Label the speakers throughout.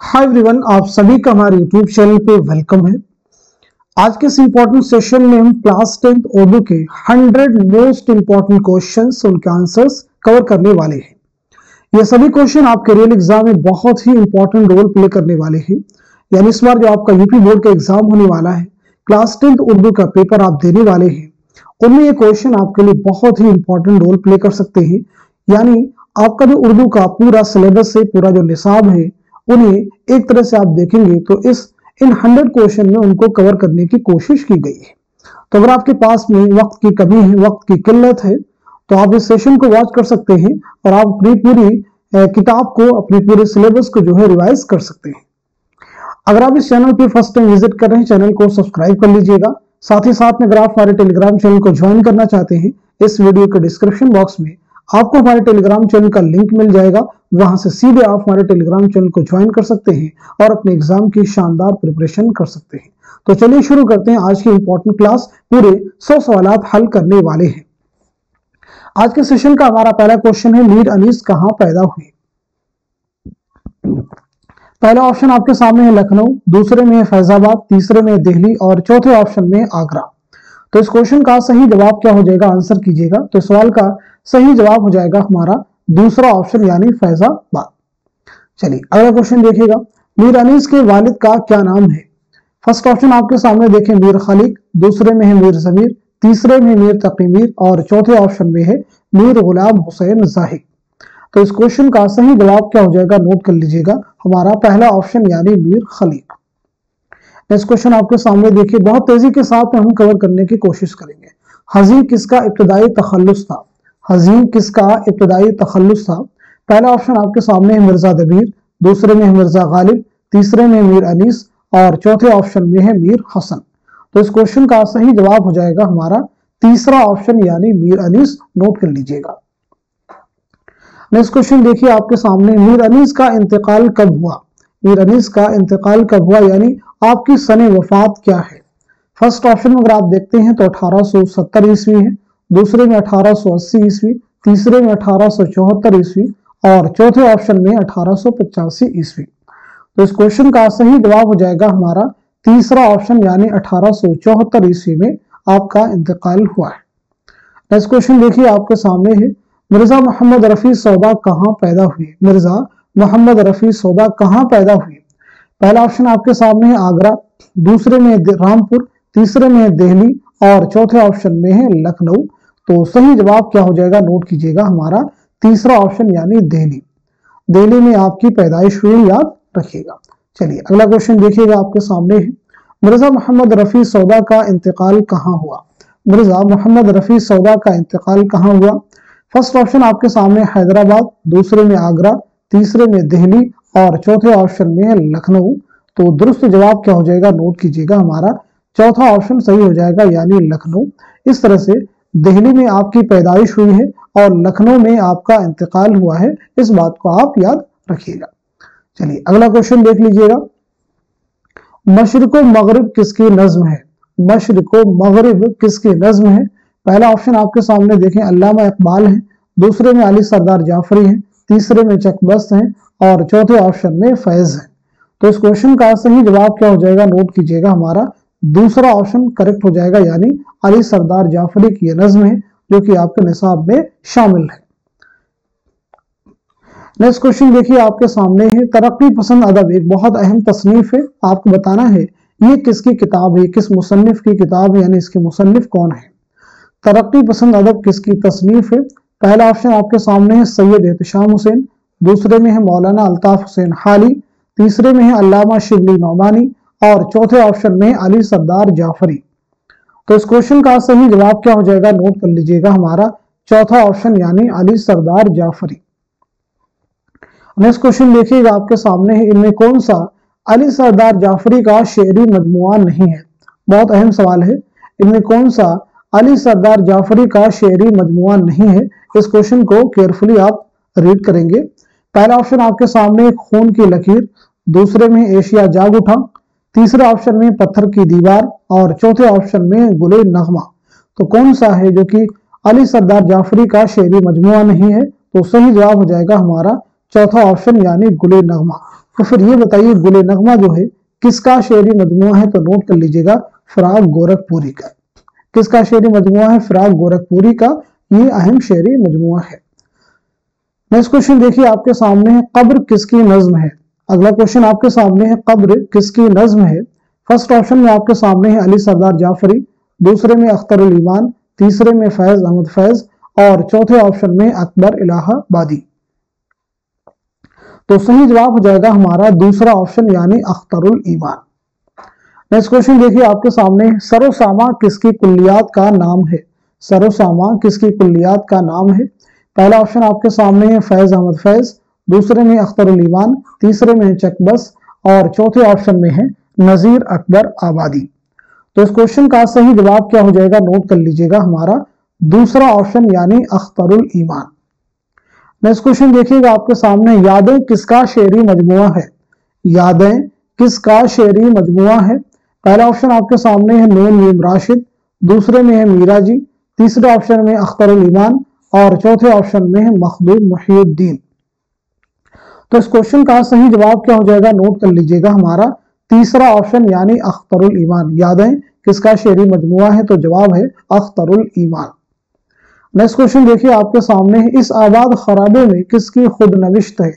Speaker 1: Hi everyone, आप सभी का हमारे यूट्यूब चैनल पे वेलकम है। आज के इस इंपॉर्टेंट सेशन में हम क्लास 10th उर्दू के 100 मोस्ट इंपॉर्टेंट क्वेश्चंस, उनके आंसर्स कवर करने वाले हैं। ये सभी क्वेश्चन आपके रियल एग्जाम में बहुत ही इंपॉर्टेंट रोल प्ले करने वाले हैं। यानी इस बार जो आपका यूपी बोर्ड का एग्जाम होने वाला है, क्लास 10th उर्दू का पेपर आप देने वाले हैं, उनमें ये क्वेश्चन आपके लिए बहुत ही इंपॉर्टेंट रोल प्ले कर सकते हैं। यानी आपका जो उर्दू का पूरा सिलेबस है, पूरा जो निसाब है, उन्हें एक तरह से आप देखेंगे तो इन 100 क्वेश्चन में उनको कवर करने की कोशिश की गई है। तो अगर आपके पास में वक्त की कमी है, वक्त की किल्लत है, तो आप इस सेशन को वॉच कर सकते हैं और आप अपनी पूरी किताब को, अपने पूरे सिलेबस को जो है रिवाइज कर सकते हैं। अगर आप इस चैनल पे फर्स्ट टाइम विजिट कर रहे हैं, चैनल को सब्सक्राइब कर लीजिएगा। साथ ही साथ में अगर आप हमारे टेलीग्राम चैनल को ज्वाइन करना चाहते हैं, इस वीडियो के डिस्क्रिप्शन बॉक्स में आपको हमारे टेलीग्राम चैनल का लिंक मिल जाएगा। वहां से सीधे आप हमारे टेलीग्राम चैनल को ज्वाइन कर सकते हैं और अपने एग्जाम की शानदार प्रिपरेशन कर सकते हैं। तो चलिए शुरू करते हैं आज की इंपॉर्टेंट क्लास। पूरे 100 सवालात हल करने वाले हैं। आज के सेशन का हमारा पहला क्वेश्चन है, मीर अनीस कहां पैदा हुए? पहला ऑप्शन आपके सामने है लखनऊ, दूसरे में है फैजाबाद, तीसरे में दिल्ली और चौथे ऑप्शन में आगरा। तो इस क्वेश्चन का सही जवाब क्या हो जाएगा, आंसर कीजिएगा। तो सवाल का सही जवाब हो जाएगा हमारा दूसरा ऑप्शन यानी फैजाबाद। चलिए अगला क्वेश्चन देखिएगा, मीर अनीस के वालिद का क्या नाम है? फर्स्ट ऑप्शन आपके सामने देखें मीर खलीक, दूसरे में है मीर जमीर, तीसरे में मीर तकी मीर और चौथे ऑप्शन में है मीर गुलाम हुसैन जाहिद। तो इस क्वेश्चन का सही जवाब क्या हो जाएगा, नोट कर लीजिएगा, हमारा पहला ऑप्शन यानी मीर खलीक। नेक्स्ट क्वेश्चन आपके सामने देखिए, बहुत तेजी के साथ हम कवर करने की कोशिश करेंगे। हज़ीम किसका इब्तदाई तखल्लुस था? हज़ीम किसका इब्तदाई तखल्लुस था? पहला ऑप्शन आपके सामने है मिर्जा दबीर, दूसरे में है मिर्जा गालिब, तीसरे में मीर अनीस और चौथे ऑप्शन में है मीर हसन। तो इस क्वेश्चन का सही जवाब हो जाएगा हमारा तीसरा ऑप्शन यानी मीर अनीस, नोट कर लीजिएगा। नेक्स्ट क्वेश्चन देखिए आपके सामने, मीर अनीस का इंतकाल कब हुआ? मीर अनीस का इंतकाल कब हुआ यानी आपकी सने वफात क्या है? फर्स्ट ऑप्शन में अगर आप देखते हैं तो 1870 ईस्वी है, दूसरे में 1880 ईस्वी, तीसरे में 1874 ईस्वी और चौथे ऑप्शन में 1885 ईस्वी। तो इस क्वेश्चन का सही जवाब हो जाएगा हमारा तीसरा ऑप्शन यानी 1874 ईस्वी में आपका इंतकाल हुआ है। नेक्स्ट क्वेश्चन देखिए आपके सामने है, मिर्जा मोहम्मद रफी सौदा कहां पैदा हुए? मिर्जा मोहम्मद रफी सौदा कहां पैदा हुए? पहला ऑप्शन आपके सामने है आगरा, दूसरे में रामपुर, तीसरे में है दिल्ली और चौथे ऑप्शन में है लखनऊ। तो सही जवाब क्या हो जाएगा, नोट कीजिएगा, हमारा तीसरा ऑप्शन यानी दिल्ली। दिल्ली में आपकी पैदाइश हुई, याद रखिएगा। चलिए अगला क्वेश्चन देखिएगा आपके सामने है, मिर्जा मोहम्मद रफी सौदा का इंतकाल कहां हुआ? मिर्जा मोहम्मद रफी सौदा का इंतकाल कहां हुआ? फर्स्ट ऑप्शन आपके सामने हैदराबाद, दूसरे में आगरा, तीसरे में दिल्ली और चौथे ऑप्शन में लखनऊ। तो दुरुस्त जवाब क्या हो जाएगा, नोट कीजिएगा, हमारा चौथा ऑप्शन सही हो जाएगा यानी लखनऊ। इस तरह से दिल्ली में आपकी पैदाइश हुई है और लखनऊ में आपका इंतकाल हुआ है, इस बात को आप याद रखिएगा। चलिए अगला क्वेश्चन देख लीजिएगा, मशरिको मगरिब किसकी नज्म है? मशरिको मगरिब किसकी नज्म है? पहला ऑप्शन आपके सामने देखें अल्लामा इकबाल है, दूसरे में अली सरदार जाफरी है, तीसरे में चकबस्त है और चौथे ऑप्शन में फैज है। तो इस क्वेश्चन का सही जवाब क्या हो जाएगा, नोट कीजिएगा, हमारा दूसरा ऑप्शन करेक्ट हो जाएगा यानी अली सरदार जाफरी की नज्म है जो कि आपके निसाब में शामिल है। नेक्स्ट क्वेश्चन देखिए आपके सामने है, तरक्की पसंद अदब एक बहुत अहम तसनीफ है, आपको बताना है ये किसकी किताब है, किस मुसन्निफ की किताब है, यानी इसके मुसन्निफ कौन है। तरक्की पसंद अदब किसकी तसनीफ है? पहला ऑप्शन आपके सामने है सैयद एहतशाम हुसैन, दूसरे में है मौलाना अल्ताफ हुसैन हाली, तीसरे में है अल्लामा शिबली नौमानी और चौथे ऑप्शन में अली सरदार जाफरी। तो इस क्वेश्चन का सही जवाब क्या हो जाएगा, नोट कर लीजिएगा, हमारा चौथा ऑप्शन यानी अली सरदार जाफरी। नेक्स्ट क्वेश्चन देखिएगा आपके सामने है, इनमें कौन सा अली सरदार जाफरी का शेरी मजमुआ नहीं है? बहुत अहम सवाल है, इनमें कौन सा अली सरदार जाफरी का शेरी मजमुआ नहीं है? इस क्वेश्चन को केयरफुली आप रीड करेंगे। पहला ऑप्शन आपके सामने खून की लकीर, दूसरे में एशिया जाग उठा, तीसरे ऑप्शन में पत्थर की दीवार और चौथे ऑप्शन में गुले नगमा। तो कौन सा है जो कि अली सरदार जाफरी का शेरी मजमुआ नहीं है? तो सही जवाब हो जाएगा हमारा चौथा ऑप्शन यानी गुले नगमा। तो फिर ये बताइए गुले नगमा जो है किसका शेरी मजमुआ है? तो नोट कर लीजिएगा फिराक गोरखपुरी का। किसका शेरी मजमुआ है? फिराक गोरखपुरी का ये अहम शेरी मजमुआ है। नेक्स्ट क्वेश्चन देखिए आपके सामने है, कब्र किसकी नज्म है? अगला क्वेश्चन आपके सामने है, कब्र किसकी नज्म है? फर्स्ट ऑप्शन में आपके सामने है अली सरदार जाफरी, दूसरे में अख्तरुल ईमान, तीसरे में फैज अहमद फैज और चौथे ऑप्शन में अकबर इलाहाबादी। तो सही जवाब हो जाएगा हमारा दूसरा ऑप्शन यानी अख्तरुल ईमान। नेक्स्ट क्वेश्चन देखिए आपके सामने, सरोसामा किसकी कुल्लियात का नाम है? सरोसामा किसकी कुल्लियात का नाम है? पहला ऑप्शन आपके सामने है फैज अहमद फैज, दूसरे में अख्तरुल ईमान, तीसरे में चकबस और चौथे ऑप्शन में है नजीर अकबर आबादी। तो इस क्वेश्चन का सही जवाब क्या हो जाएगा? नोट कर लीजिएगा हमारा दूसरा ऑप्शन यानी अख्तरुल ईमान। नेक्स्ट क्वेश्चन देखिएगा आपके सामने, यादें किसका शेरी मजमुआ है? यादें किसका शेरी मजमुआ है? पहला ऑप्शन आपके सामने है नून मीम राशिद, दूसरे में है मीरा जी, तीसरे ऑप्शन में अख्तरुल ईमान और चौथे ऑप्शन में है मखदूम मुहिउद्दीन। तो इस क्वेश्चन का सही जवाब क्या हो जाएगा? नोट कर लीजिएगा हमारा तीसरा ऑप्शन यानी अख्तरुल ईमान। यादें किसका शेरी मजमुआ है? तो जवाब है अख्तरुल ईमान। नेक्स्ट क्वेश्चन देखिए आपके सामने है, इस आबाद खराबे में किसकी खुद नविश्त है?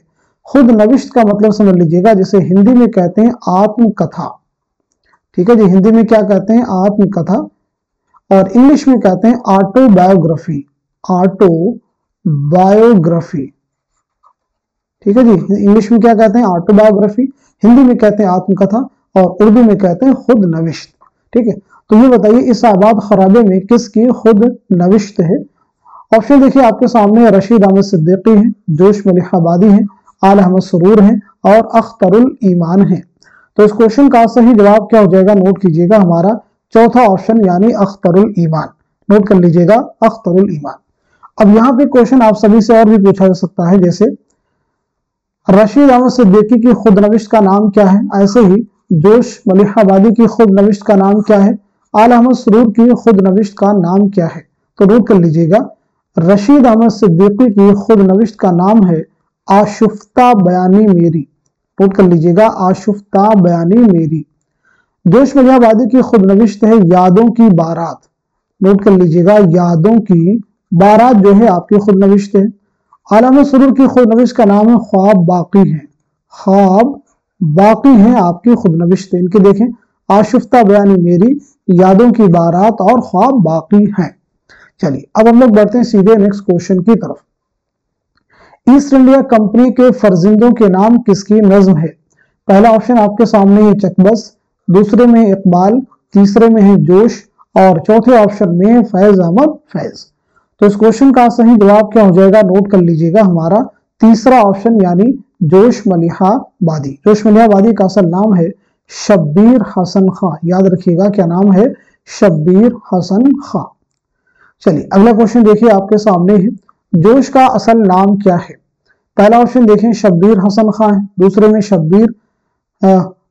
Speaker 1: खुद नविश्त का मतलब समझ लीजिएगा, जिसे हिंदी में कहते हैं आत्मकथा। ठीक है जी, हिंदी में क्या कहते हैं? आत्मकथा, और इंग्लिश में कहते हैं ऑटोबायोग्राफी। ऑटोबायोग्राफी, ठीक है जी, इंग्लिश में क्या कहते हैं? ऑटोबायोग्राफी, हिंदी में कहते हैं आत्मकथा और उर्दू में कहते हैं खुद नविश्त। ठीक है, तो ये बताइए इस आबाद खराबे में किसकी खुद नविश्त है? ऑप्शन देखिए आपके सामने, रशीद अहमद सिद्दीकी है, जोश मलिहाबादी है, आल अहमद सरूर है और अख्तरुल ईमान है। तो इस क्वेश्चन का सही जवाब क्या हो जाएगा? नोट कीजिएगा हमारा चौथा ऑप्शन यानी अख्तरुल ईमान। नोट कर लीजिएगा अख्तरुल ईमान। अब यहाँ पे क्वेश्चन आप सभी से और भी पूछा जा सकता है, जैसे रशीद अहमद सिद्दीकी की खुद नविश्त का नाम क्या है? ऐसे ही जोश मलिहाबादी की खुद नविश्त का नाम क्या है? आल अहमद सरूर की खुद नविश्त का नाम क्या है? तो नोट कर लीजिएगा, रशीद अहमद सिद्दीकी की खुद नविश्त का नाम है आशुफ्ता बयानी मेरी। नोट कर लीजिएगा आशुफ्ता बयानी मेरी। जोश मलिहाबादी की खुद नविश्त है यादों की बारात। नोट कर लीजिएगा यादों की बारात जो है आपकी खुद नविश्त है। आल अहमद सरूर की खुद नविश्त का नाम है ख्वाब बाकी है। ख्वाब बाकी है आपकी खुद नविश्त। इनके देखें, आशुफ्ता बयानी मेरी, यादों की बारात और ख्वाब बाकी है। चलिए अब हम लोग बढ़ते हैं सीधे नेक्स्ट क्वेश्चन की तरफ। ईस्ट इंडिया कंपनी के फर्जिंदों के नाम किसकी नज्म है? पहला ऑप्शन आपके सामने है चकबस, दूसरे में इकबाल, तीसरे में है जोश और चौथे ऑप्शन में है फैज अहमद फैज। तो इस क्वेश्चन का सही जवाब क्या हो जाएगा? नोट कर लीजिएगा हमारा तीसरा ऑप्शन यानी जोश मलिहाबादी। जोश मलिहाबादी का असल नाम है शब्बीर हसन खां। याद रखिएगा क्या नाम है? शब्बीर हसन खां। चलिए अगला क्वेश्चन देखिए आपके सामने है, जोश का असल नाम क्या है? पहला ऑप्शन देखें शब्बीर हसन खां है, दूसरे में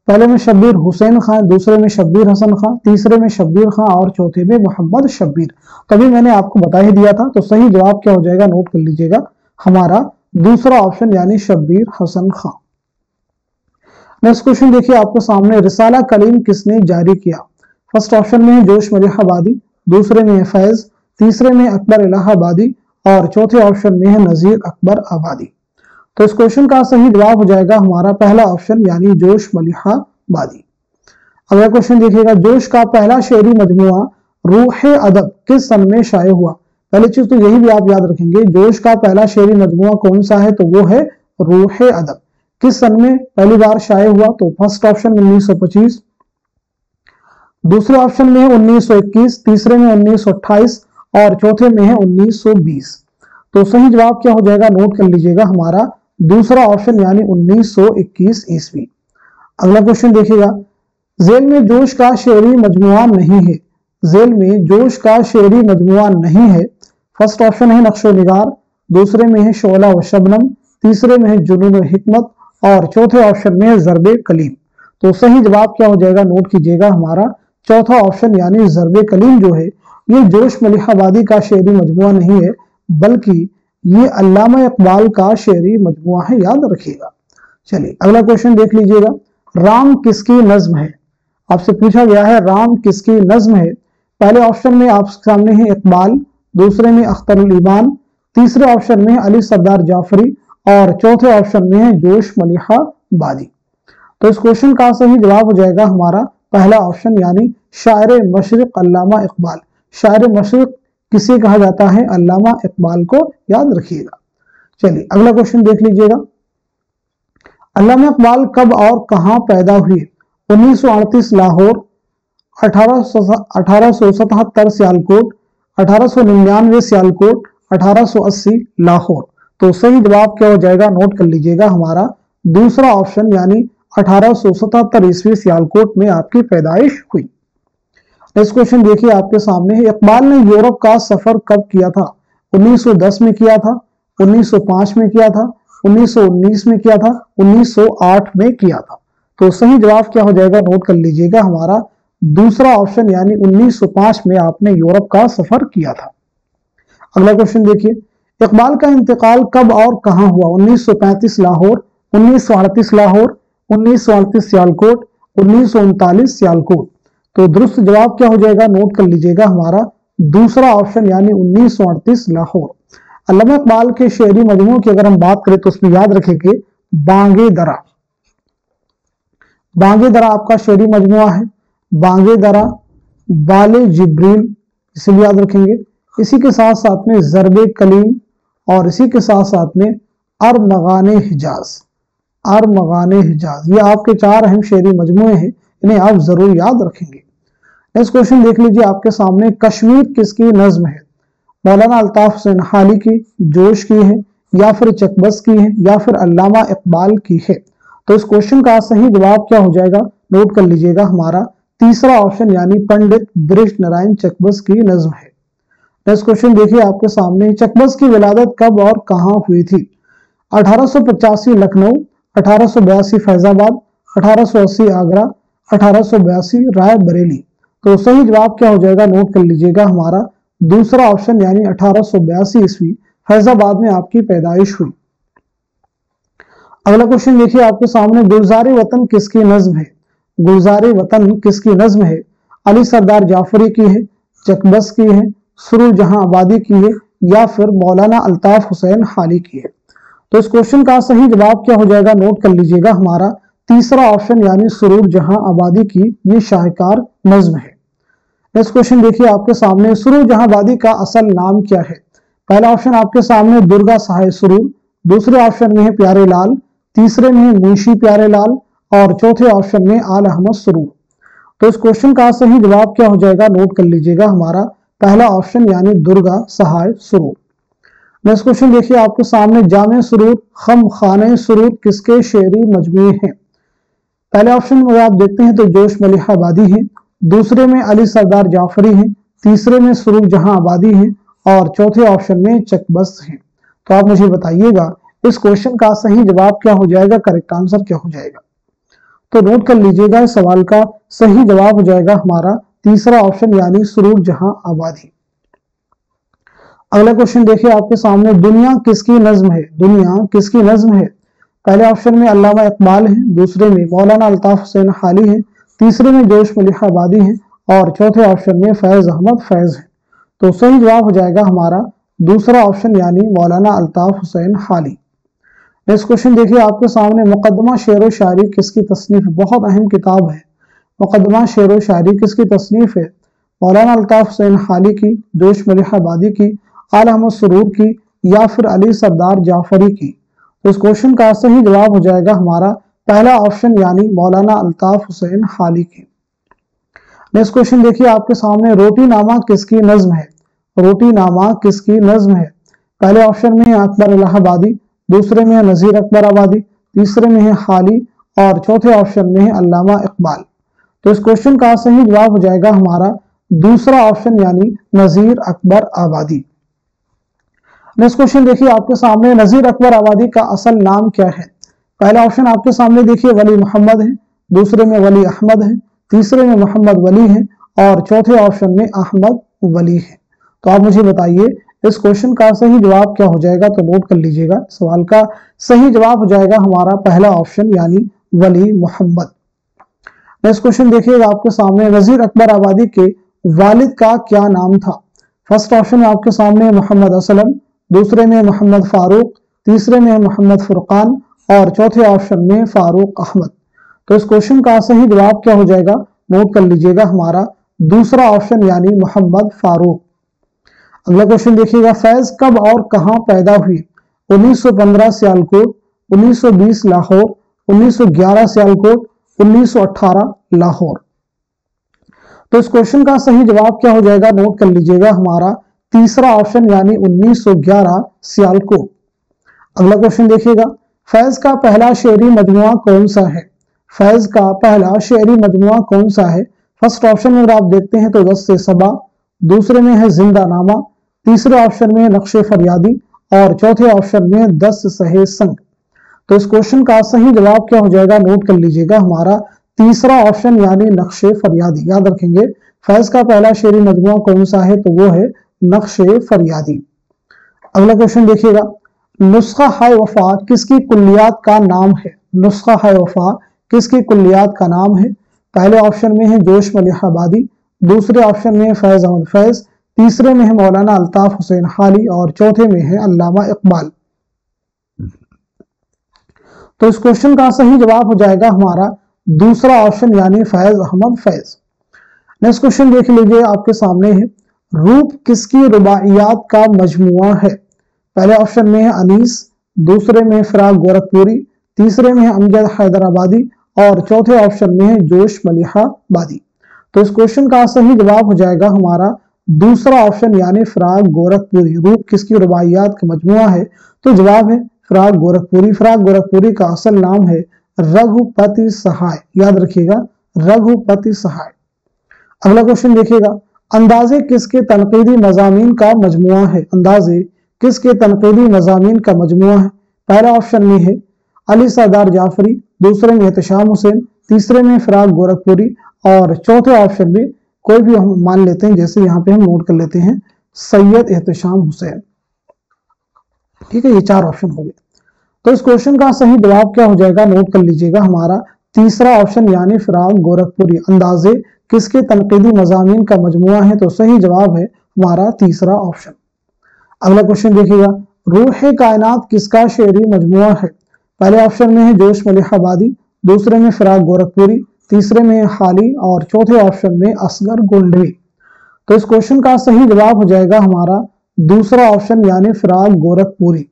Speaker 1: पहले में शब्बीर हुसैन खां, दूसरे में शब्बीर हसन खां, तीसरे में शब्बीर खां और चौथे में मोहम्मद शब्बीर। तभी मैंने आपको बता ही दिया था। तो सही जवाब क्या हो जाएगा? नोट कर लीजिएगा हमारा दूसरा ऑप्शन यानी शब्बीर हसन खां। नेक्स्ट क्वेश्चन देखिए आपके सामने, रिसाला कलीम किसने जारी किया? फर्स्ट ऑप्शन में है जोश मलिहाबादी, दूसरे में है फैज, तीसरे में अकबर इलाहाबादी और चौथे ऑप्शन में है नजीर अकबर आबादी। तो इस क्वेश्चन का सही जवाब हो जाएगा हमारा पहला ऑप्शन यानी जोश मलिहाबादी। अगला क्वेश्चन देखिएगा, जोश का पहला शेरी मजमुआ रूह अदब किस सन में शाये हुआ? पहली चीज तो यही भी आप याद रखेंगे, जोश का पहला शेरी मजमुआ कौन सा है? तो वो है रूह अदब। किस सन में पहली बार शाये हुआ? तो फर्स्ट ऑप्शन 1925, दूसरे ऑप्शन में है 1921, तीसरे में 1928 और चौथे में है 1920। तो सही जवाब क्या हो जाएगा? नोट कर लीजिएगा हमारा दूसरा ऑप्शन यानी 1921 ईस्वी। अगला क्वेश्चन देखिएगा, जेल में जोश का शेरी मजमुआ नहीं है। जेल में जोश का शेरी मजमुआ नहीं है। फर्स्ट ऑप्शन है नक्शो निगार, दूसरे में है शोला व शबनम, तीसरे में है जुनून व हिकमत और चौथे ऑप्शन में है ज़रबे कलीम। तो सही जवाब क्या हो जाएगा? नोट कीजिएगा हमारा चौथा ऑप्शन यानी ज़रबे कलीम जो है ये जोश मलिहाबादी का शेरी मजमुआ नहीं है, बल्कि ये अल्लामा इकबाल का शेरी मजमुआ है। याद रखिएगा। चलिए अगला क्वेश्चन देख लीजिएगा, राम किसकी नज्म है? आपसे पूछा गया है राम किसकी नज्म है। पहले ऑप्शन में आप सामने है इकबाल, दूसरे में अख्तरुल ईमान, तीसरे ऑप्शन में अली सरदार जाफरी और चौथे ऑप्शन में है जोश मलिहाबादी। तो इस क्वेश्चन का सही जवाब हो जाएगा हमारा पहला ऑप्शन यानी शायर मशरिक अल्लामा इकबाल। शायर मशरिक किसे कहा जाता है? अल्लामा इकबाल को याद रखिएगा। चलिए अगला क्वेश्चन देख लीजिएगा, अल्लामा इकबाल कब और कहां पैदा हुए? 1938 लाहौर, 1877 सियालकोट, 1899 सियालकोट, 1880 लाहौर। तो सही जवाब क्या हो जाएगा? नोट कर लीजिएगा हमारा दूसरा ऑप्शन यानी 1877 ईस्वी सियालकोट में आपकी पैदाइश हुई। नेक्स्ट क्वेश्चन देखिए आपके सामने है, इकबाल ने यूरोप का सफर कब किया था? 1910 में किया था, 1905 में किया था, 1919 में किया था, 1908 में किया था। तो सही जवाब क्या हो जाएगा? नोट कर लीजिएगा हमारा दूसरा ऑप्शन यानी 1905 में आपने यूरोप का सफर किया था। अगला क्वेश्चन देखिए, इकबाल का इंतकाल कब और कहां हुआ? 1935 लाहौर, 1938 लाहौर, 1938 सियालकोट, 1939 सियालकोट। तो दुरुस्त जवाब क्या हो जाएगा? नोट कर लीजिएगा हमारा दूसरा ऑप्शन यानी 1938 लाहौर। अल्लामा इकबाल के शेरी मजमू की अगर हम बात करें तो उसमें याद रखेंगे बांगे दरा। बांगे दरा आपका शेरी मजमुआ है, बांगे दरा, बाले जिब्रील, इसे भी याद रखेंगे। इसी के साथ साथ में ज़रबे कलीम और इसी के साथ साथ में अरमगाने हिजाज, अरमगाने हिजाज। ये आपके 4 अहम शेरी मजमुए हैं, इन्हें आप जरूर याद रखेंगे। नेक्स्ट क्वेश्चन देख लीजिए आपके सामने, कश्मीर किसकी नज्म है? मौलाना अल्ताफ हुसैन हाली की, जोश की है, या फिर चकबस की है, या फिर अल्लामा इकबाल की है। तो इस क्वेश्चन का सही जवाब क्या हो जाएगा? नोट कर लीजिएगा हमारा तीसरा ऑप्शन यानी पंडित ब्रिज नारायण चकबस की नज्म है। नेक्स्ट क्वेश्चन देखिए आपके सामने, चकबस की विलादत कब और कहां हुई थी? 1885 लखनऊ, 1882 फैजाबाद, 1880 आगरा, 1882 रायबरेली। तो सही जवाब क्या हो जाएगा? नोट कर लीजिएगा हमारा दूसरा ऑप्शन यानी 1882 ईस्वी फैजाबाद में आपकी पैदाइश हुई। अगला क्वेश्चन देखिए आपके सामने, गुलजारे वतन किसकी नज्म है? गुलजारे वतन किसकी नज्म है? अली सरदार जाफरी की है, चकबस की है, सुरूर जहां आबादी की है, या फिर मौलाना अल्ताफ हुसैन हाली की है। तो इस क्वेश्चन का सही जवाब क्या हो जाएगा? नोट कर लीजिएगा हमारा तीसरा ऑप्शन यानी सुरूर जहां आबादी की ये शाहकार नज्म है। नेक्स्ट क्वेश्चन देखिए आपके सामने, सुरूर जहां आबादी का असल नाम क्या है? पहला ऑप्शन आपके सामने दुर्गा सहाय सुरूर, दूसरे ऑप्शन में है प्यारे लाल, तीसरे में है मुंशी प्यारे लाल और चौथे ऑप्शन में आल अहमद सुरूर। तो इस क्वेश्चन का सही जवाब क्या हो जाएगा? नोट कर लीजिएगा हमारा पहला ऑप्शन यानी दुर्गा सहाय सुरूर। नेक्स्ट क्वेश्चन देखिए आपके सामने, जामे सुरूर खम खाने सुरूर किसके शेरी मजमूए हैं? पहले ऑप्शन में आप देखते हैं तो जोश मलिहाबादी है, दूसरे में अली सरदार जाफरी है, तीसरे में सुरूर जहां आबादी है और चौथे ऑप्शन में चकबस है। तो आप मुझे बताइएगा इस क्वेश्चन का सही जवाब क्या हो जाएगा? करेक्ट आंसर क्या हो जाएगा? तो नोट कर लीजिएगा इस सवाल का सही जवाब हो जाएगा हमारा तीसरा ऑप्शन यानी सुरूर जहां आबादी। अगला क्वेश्चन देखिए आपके सामने, दुनिया किसकी नज्म है? दुनिया किसकी नज्म है? पहले ऑप्शन में अल्लामा इकबाल है, दूसरे में मौलाना अल्ताफ हुसैन हाली है, तीसरे में जोश मलिहाबादी है और चौथे ऑप्शन में फैज अहमद फैज है। तो सही जवाब हो जाएगा हमारा दूसरा ऑप्शन यानी मौलाना अल्ताफ हुसैन हाली। नेक्स्ट क्वेश्चन देखिए आपके सामने, मुकदमा शेर व शायरी किसकी तसनीफ है? बहुत अहम किताब है। मुकदमा शेर व शायरी किसकी तसनीफ है? मौलाना अल्ताफ हुसैन हाली की, जोश मलिहाबादी की, आल अहमद सुरूर की, या फिर अली सरदार जाफरी की। तो इस क्वेश्चन का सही जवाब हो जाएगा हमारा पहला ऑप्शन यानी मौलाना अल्ताफ हुसैन हाली की। नेक्स्ट क्वेश्चन देखिए आपके सामने, रोटी नामा किसकी नज्म है? रोटी नामा किसकी नज्म है? पहले ऑप्शन में है अकबर इलाहाबादी, दूसरे में है नजीर अकबर आबादी, तीसरे में है हाली और चौथे ऑप्शन में है अल्लामा इकबाल। तो इस क्वेश्चन का सही जवाब हो जाएगा हमारा दूसरा ऑप्शन यानी नजीर अकबर आबादी। नेक्स्ट क्वेश्चन देखिए आपके सामने, नजीर अकबर आबादी का असल नाम क्या है? पहला ऑप्शन आपके सामने देखिए वली मोहम्मद है, दूसरे में वली अहमद है, तीसरे में मोहम्मद वली है और चौथे ऑप्शन में अहमद वली है। तो आप मुझे बताइए इस क्वेश्चन का सही जवाब क्या हो जाएगा, तो नोट कर लीजिएगा। सवाल का सही जवाब हो जाएगा हमारा पहला ऑप्शन यानी वली मोहम्मद। नेक्स्ट क्वेश्चन देखिएगा आपके सामने, वजीर अकबर आबादी के वालिद का क्या नाम था। फर्स्ट ऑप्शन में आपके सामने मोहम्मद असलम, दूसरे में मोहम्मद फारूक, तीसरे में मोहम्मद फुरकान और चौथे ऑप्शन में फारूक अहमद। तो इस क्वेश्चन का सही जवाब क्या हो जाएगा, नोट कर लीजिएगा हमारा दूसरा ऑप्शन यानी मोहम्मद फारूक। अगला क्वेश्चन देखिएगा, फैज कब और कहां पैदा हुई। 1915 सियालकोट, 1920 लाहौर, 1911 सियालकोट, 1918 लाहौर। तो इस क्वेश्चन का सही जवाब क्या हो जाएगा, नोट कर लीजिएगा हमारा तीसरा ऑप्शन यानी 1911 सियालकोट। अगला क्वेश्चन देखिएगा, फैज का पहला शेरी मजमुआ कौन सा है। फैज का पहला शेरी मजमुआ कौन सा है। फर्स्ट ऑप्शन में अगर आप देखते हैं तो 10 से सबा, दूसरे में है जिंदा नामा, तीसरे ऑप्शन में नक्शे फरियादी और चौथे ऑप्शन में 10 सहे संग। तो इस क्वेश्चन का सही जवाब क्या हो जाएगा, नोट कर लीजिएगा हमारा तीसरा ऑप्शन यानी नक्शे फरियादी। याद रखेंगे फैज का पहला शेरी मजमुआ कौन सा है, तो वो है नक्शे फरियादी। अगला क्वेश्चन देखिएगा, नुस्खा हाय वफा किसकी कुल्लियात का नाम है। नुस्खा हाय वफा किसकी कुल्लियात का नाम है। पहले ऑप्शन में है जोश मलिह आबादी, दूसरे ऑप्शन में है फैज अहमद फैज, तीसरे में है मौलाना अल्ताफ हुसैन हाली और चौथे में है अल्लामा इकबाल। तो इस क्वेश्चन का सही जवाब हो जाएगा हमारा दूसरा ऑप्शन यानी फैज अहमद फैज। नेक्स्ट क्वेश्चन देख लीजिए आपके सामने है, रूप किसकी रुबाइयात का मजमुआ है। पहले ऑप्शन में है अनीस, दूसरे में फिराक गोरखपुरी, तीसरे में है अमजद हैदराबादी और चौथे ऑप्शन में है जोश मलिहाबादी। तो इस क्वेश्चन का सही जवाब हो जाएगा हमारा दूसरा ऑप्शन यानी फिराक गोरखपुरी। रूप किसकी रुबाइयात का मजमुआ है, तो जवाब है फिराक गोरखपुरी। फिराक गोरखपुरी का असल नाम है रघुपति सहाय। याद रखिएगा रघुपति सहाय। अगला क्वेश्चन देखिएगा, अंदाजे किसके तनकीदी मजामीन का मजमुआ है। अंदाजे किसके तनकीदी मजामीन का मजमुआ है। पहला ऑप्शन में है अली सरदार जाफरी, दूसरे में एहतशाम हुसैन, तीसरे में फिराक गोरखपुरी और चौथे ऑप्शन में कोई भी हम मान लेते हैं, जैसे यहाँ पे हम नोट कर लेते हैं सैयद एहतशाम हुसैन। ठीक है, ये चार ऑप्शन हो गए। तो इस क्वेश्चन का सही जवाब क्या हो जाएगा, नोट कर लीजिएगा हमारा तीसरा ऑप्शन यानी फिराक गोरखपुरी। अंदाजे किसके तनकीदी मजामीन का मजमुआ है, तो सही जवाब है हमारा तीसरा ऑप्शन। अगला क्वेश्चन देखिएगा, रूह कायनात किसका शेरी मजमुआ है। पहले ऑप्शन में है जोश मलिहाबादी, दूसरे में फिराक गोरखपुरी, तीसरे में हाली और चौथे ऑप्शन में असगर गोल्डवी। तो इस क्वेश्चन का सही जवाब हो जाएगा हमारा दूसरा ऑप्शन यानी फिराक गोरखपुरी।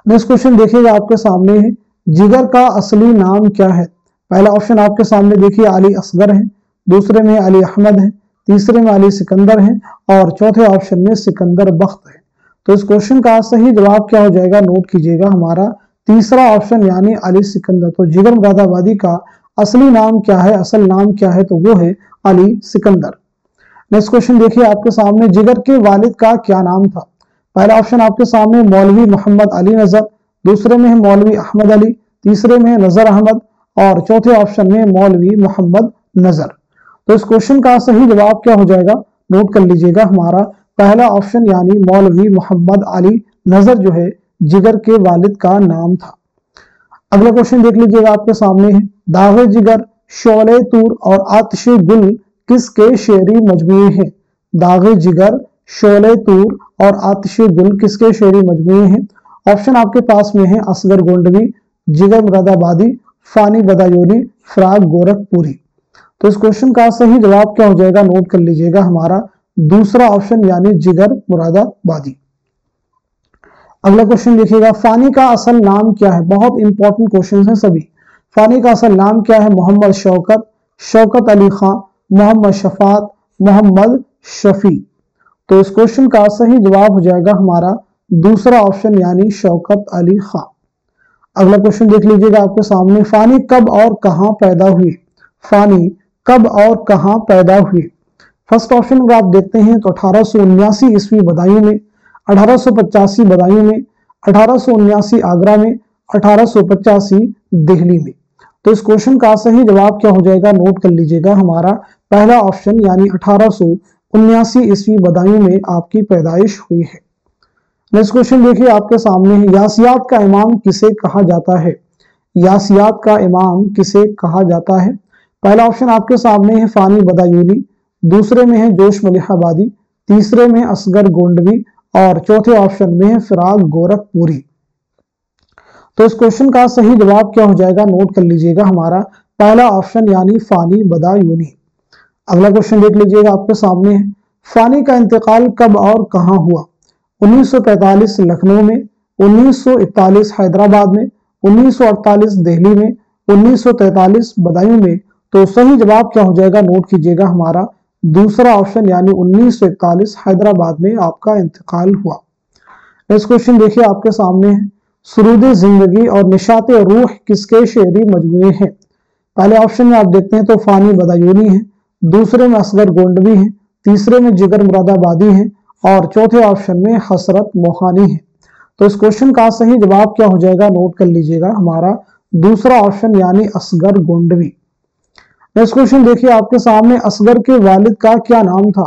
Speaker 1: नेक्स्ट क्वेश्चन देखिएगा आपके सामने है, जिगर का असली नाम क्या है। पहला ऑप्शन आपके सामने देखिए अली असगर है, दूसरे में अली अहमद है, तीसरे में अली सिकंदर है और चौथे ऑप्शन में सिकंदर बख्त है। तो इस क्वेश्चन का सही जवाब क्या हो जाएगा, नोट कीजिएगा हमारा तीसरा ऑप्शन यानी अली सिकंदर। तो जिगर मुरादाबादी का असली नाम क्या है, असल नाम क्या है, तो वो है अली सिकंदर। नेक्स्ट क्वेश्चन देखिए आपके सामने, जिगर के वालिद का क्या नाम था। पहला ऑप्शन आपके सामने मौलवी मोहम्मद अली नजर, दूसरे में है मौलवी अहमद अली, तीसरे में है नजर अहमद और चौथे ऑप्शन में मौलवी मोहम्मद नजर। तो इस क्वेश्चन का सही जवाब क्या हो जाएगा, नोट कर लीजिएगा हमारा पहला ऑप्शन यानी मौलवी मोहम्मद अली नजर जो है जिगर के वालिद का नाम था। अगला क्वेश्चन देख लीजिएगा आपके सामने है, दागे जिगर, शोले तूर और आतिशे गुल किसके शेरी मजमुए हैं। दागे जिगर, शोले तूर और आतिशे गुल किसके शेरी मजमुए हैं। ऑप्शन आपके पास में है असगर गोल्डवी, जिगर मुरादाबादी, फानी बदायूनी, फिराक गोरखपुरी। तो इस क्वेश्चन का सही जवाब क्या हो जाएगा, नोट कर लीजिएगा हमारा दूसरा ऑप्शन यानी जिगर मुरादाबादी। अगला क्वेश्चन देखिएगा, फानी का असल नाम क्या है। बहुत इंपॉर्टेंट क्वेश्चन है सभी। फानी का असल नाम क्या है, मोहम्मद शौकत, शौकत अली खां, मोहम्मद शफात, मोहम्मद शफी। तो इस क्वेश्चन का सही जवाब हो जाएगा हमारा दूसरा ऑप्शन यानी शौकत अली खां। अगला क्वेश्चन देख लीजिएगा आपके सामने, फानी कब और कहां पैदा हुई। फानी कब और कहां पैदा हुई। फर्स्ट ऑप्शन अगर आप देखते हैं तो 1879 ईस्वी बदायूं में, 1885 बदायूं में, 1879 आगरा में, 1885 दिल्ली में। तो इस क्वेश्चन का सही जवाब क्या हो जाएगा, नोट कर लीजिएगा हमारा पहला ऑप्शन यानी 79 ईस्वी बदायूं में आपकी पैदाइश हुई है। नेक्स्ट क्वेश्चन देखिए आपके सामने है, यासियात का इमाम किसे कहा जाता है? यासियात का इमाम किसे कहा जाता है? पहला ऑप्शन आपके सामने है फानी बदायूनी, दूसरे में है जोश मलिहाबादी, तीसरे में असगर गोंडवी और चौथे ऑप्शन में है फिराक गोरखपुरी। तो इस क्वेश्चन का सही जवाब क्या हो जाएगा, नोट कर लीजिएगा, हमारा पहला ऑप्शन यानी फानी बदायूनी। अगला क्वेश्चन देख लीजिएगा आपके सामने है, फानी का इंतकाल कब और कहां हुआ? 1945 लखनऊ में, 1941 हैदराबाद में, 1948 दिल्ली में, 1943 बदायूं में। तो सही जवाब क्या हो जाएगा, नोट कीजिएगा, हमारा दूसरा ऑप्शन यानी 1941 हैदराबाद में आपका इंतकाल हुआ। नेक्स्ट क्वेश्चन देखिए आपके सामने है, सुरूद जिंदगी और निशाते रूह किसके शेरी मजमूए हैं? पहले ऑप्शन में आप देखते हैं तो फानी बदायूनी है, दूसरे में असगर गोंडवी है, तीसरे में जिगर मुरादाबादी है और चौथे ऑप्शन में हसरत मोहानी है। तो इस क्वेश्चन का सही जवाब क्या हो जाएगा, नोट कर लीजिएगा, हमारा दूसरा ऑप्शन यानी असगर गोंडवी। नेक्स्ट क्वेश्चन देखिए आपके सामने, असगर के वालिद का क्या नाम था?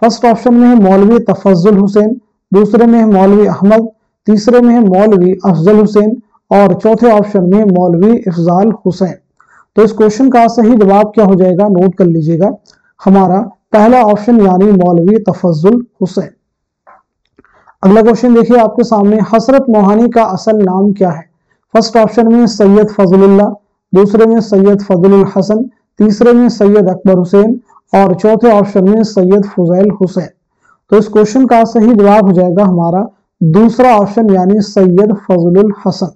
Speaker 1: फर्स्ट ऑप्शन में है मौलवी तफज्जुल हुसैन, दूसरे में है मौलवी अहमद, तीसरे में है मौलवी अफजल हुसैन और चौथे ऑप्शन में मौलवी इफजाल हुसैन। तो इस क्वेश्चन का सही जवाब क्या हो जाएगा, नोट कर लीजिएगा, हमारा पहला ऑप्शन यानी मौलवी तफज्जुल हुसैन। अगला क्वेश्चन देखिए आपके सामने, हसरत मोहानी का असल नाम क्या है? फर्स्ट ऑप्शन में सैयद फजलुल्लाह, दूसरे में सैयद फजलुल हसन, तीसरे में सैयद अकबर हुसैन और चौथे ऑप्शन में सैयद फुजैल हुसैन। तो इस क्वेश्चन का सही जवाब हो जाएगा हमारा दूसरा ऑप्शन यानी सैयद फजलुल हसन।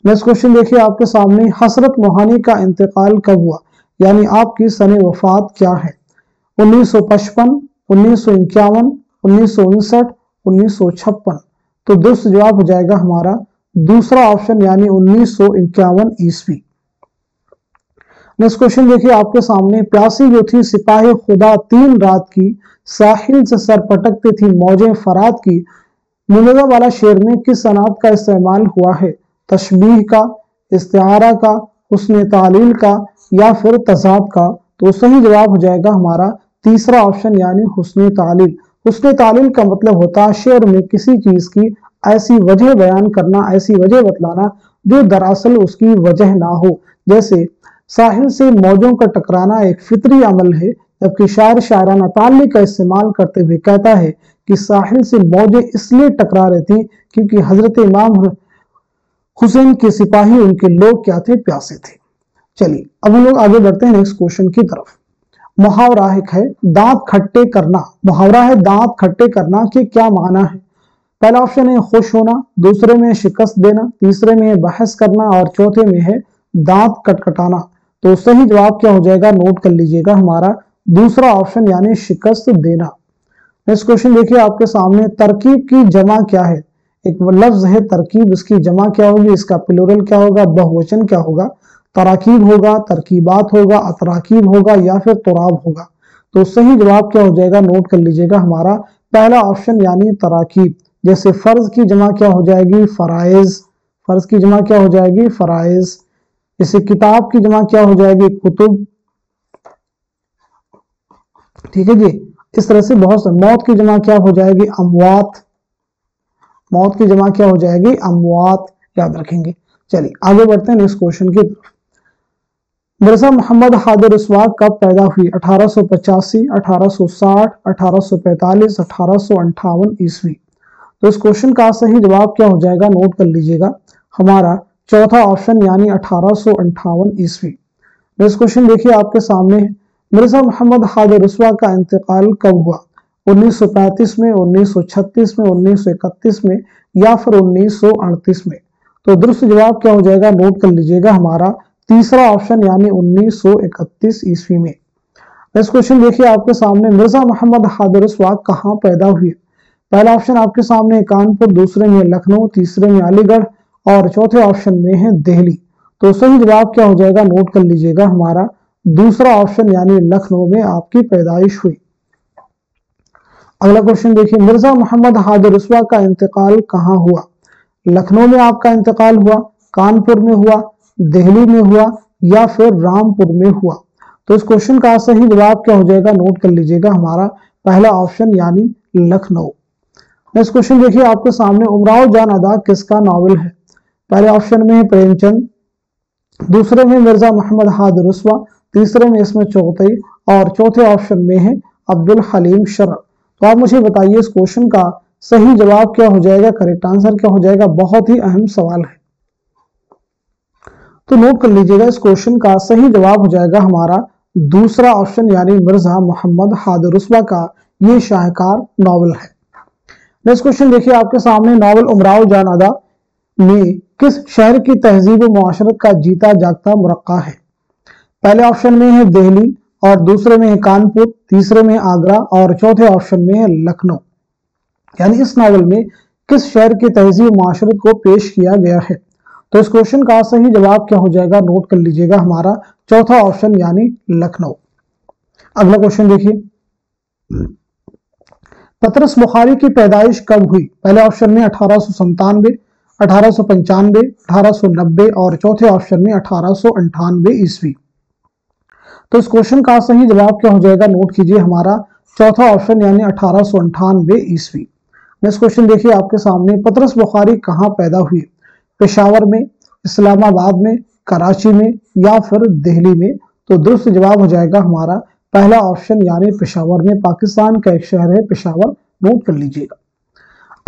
Speaker 1: नेक्स्ट क्वेश्चन देखिए आपके सामने, हसरत मोहानी का इंतकाल कब हुआ, यानी आपकी सने वफात क्या है? 1955, 1951, 1959, 1956। तो दुरुस्त जवाब हो जाएगा हमारा दूसरा ऑप्शन यानी 1951 ईस्वी। नेक्स्ट क्वेश्चन देखिए आपके सामने, प्यासी जो थी सिपाही खुदा 3 रात की, साहिल से सर पटकती थी मौजें फरात की, मुनज़्ज़म वाला शेर में किस सनात का इस्तेमाल हुआ है? तशबीह का, इस्तिआरा का, हुस्न तालील का या फिर तज़ाद का? तो सही जवाब हो जाएगा हमारा तीसरा ऑप्शन यानी हुस्न तालील। हुस्न तालील का मतलब होता है शेर में किसी चीज की ऐसी वजह बयान करना, ऐसी वजह बतलाना जो दरअसल उसकी वजह ना हो। जैसे साहिल से मौजों का टकराना एक फितरी अमल है, जबकि शायर शायराना ताल्ली का इस्तेमाल करते हुए कहता है कि साहिल से मौजें इसलिए टकरा रही थी क्योंकि हजरत इमाम हुसैन के सिपाही उनके लोग क्या थे, प्यासे थे। चलिए अब हम लोग आगे बढ़ते हैं नेक्स्ट क्वेश्चन की तरफ। मुहावरा एक है दांत खट्टे करना, मुहावरा है दांत खट्टे करना के क्या माना है? पहला ऑप्शन है खुश होना, दूसरे में शिकस्त देना, तीसरे में बहस करना और चौथे में है दांत कटकटाना। तो सही जवाब क्या हो जाएगा, नोट कर लीजिएगा, हमारा दूसरा ऑप्शन यानी शिकस्त देना। नेक्स्ट क्वेश्चन देखिए आपके सामने, तरकीब की जमा क्या है? एक लफ्ज है तरकीब, इसकी जमा क्या होगी, इसका प्लूरल क्या होगा, बहुवचन क्या होगा? तराकीब होगा, तरकीबात होगा, अतराकीब होगा या फिर तुराब होगा? तो सही जवाब क्या हो जाएगा, नोट कर लीजिएगा, हमारा पहला ऑप्शन यानी तराकीब। जैसे फर्ज की जमा क्या हो जाएगी, फराइज, फर्ज की जमा क्या हो जाएगी, फराइज। जैसे किताब की जमा क्या हो जाएगी, कुतुब। ठीक है जी, इस तरह से बहुत से। मौत की जमा क्या हो जाएगी, अमवात, मौत की जमा क्या हो जाएगी, अमवात, याद रखेंगे। चलिए आगे बढ़ते हैं नेक्स्ट क्वेश्चन की तरफ। मिर्जा मोहम्मद हादिर उसवाक कब पैदा हुई? 1885, 1860, 1845, 1858 ईस्वी। तो इस क्वेश्चन का सही जवाब क्या हो जाएगा, नोट कर लीजिएगा, हमारा चौथा ऑप्शन यानी 1858 ईस्वी। नेक्स्ट क्वेश्चन देखिए आपके सामने है, मिर्जा मोहम्मद हादिर उसवाक का इंतकाल कब हुआ? 1935 में, 1936 में, 1931 में या फिर 1938 में? तो दुरुस्त जवाब क्या हो जाएगा, नोट कर लीजिएगा, हमारा तीसरा ऑप्शन यानी 1931 ईस्वी में। नेक्स्ट क्वेश्चन देखिए आपके सामने, मिर्जा मोहम्मद हादिर उसवाक कहाँ पैदा हुए? पहला ऑप्शन आपके सामने कानपुर, दूसरे में लखनऊ, तीसरे में अलीगढ़ और चौथे ऑप्शन में है दिल्ली। तो सही जवाब क्या हो जाएगा, नोट कर लीजिएगा, हमारा दूसरा ऑप्शन यानी लखनऊ में आपकी पैदाइश हुई। अगला क्वेश्चन देखिए, मिर्जा मोहम्मद हादिर उसवाक का इंतकाल कहाँ हुआ? लखनऊ में आपका इंतकाल हुआ, कानपुर में हुआ, दिल्ली में हुआ या फिर रामपुर में हुआ? तो इस क्वेश्चन का सही जवाब क्या हो जाएगा, नोट कर लीजिएगा, हमारा पहला ऑप्शन यानी लखनऊ। नेक्स्ट क्वेश्चन देखिए आपके सामने, उमराव जान अदा किसका नावल है? पहले ऑप्शन में है प्रेमचंद, दूसरे में मिर्जा मोहम्मद हाद रुस्वा, तीसरे में इसमें चौथई और चौथे ऑप्शन में है अब्दुल हलीम शर्र। तो आप मुझे बताइए इस क्वेश्चन का सही जवाब क्या हो जाएगा, करेक्ट आंसर क्या हो जाएगा? बहुत ही अहम सवाल है, तो नोट कर लीजिएगा। इस क्वेश्चन का सही जवाब हो जाएगा हमारा दूसरा ऑप्शन यानी मिर्जा मोहम्मद हाद रुस्वा का ये शाहकार नॉवल है। नेक्स्ट क्वेश्चन देखिए आपके सामने, नॉवल उमराव जान अदा में किस शहर की तहजीब व मुआशरत का जीता जागता मुरक्का है? पहले ऑप्शन में है दिल्ली और दूसरे में है कानपुर, तीसरे में आगरा और चौथे ऑप्शन में है लखनऊ। यानी इस नावल में किस शहर की तहजीब मुआशरत को पेश किया गया है? तो इस क्वेश्चन का सही जवाब क्या हो जाएगा, नोट कर लीजिएगा, हमारा चौथा ऑप्शन यानी लखनऊ। अगला क्वेश्चन देखिए, पतरस बुखारी की पैदाइश कब हुई? पहले ऑप्शन में 1897, 1895, 1890 और चौथे ऑप्शन में 1898 ईस्वी। तो इस क्वेश्चन का सही जवाब क्या हो जाएगा, नोट कीजिए, हमारा चौथा ऑप्शन यानी 1898 ईस्वी। नेक्स्ट क्वेश्चन देखिए आपके सामने, पतरस बुखारी कहाँ पैदा हुए? पेशावर में, इस्लामाबाद में, कराची में या फिर दिल्ली में? तो दुरुस्त जवाब हो जाएगा हमारा पहला ऑप्शन यानी पेशावर में। पाकिस्तान का एक शहर है पेशावर, नोट कर लीजिएगा।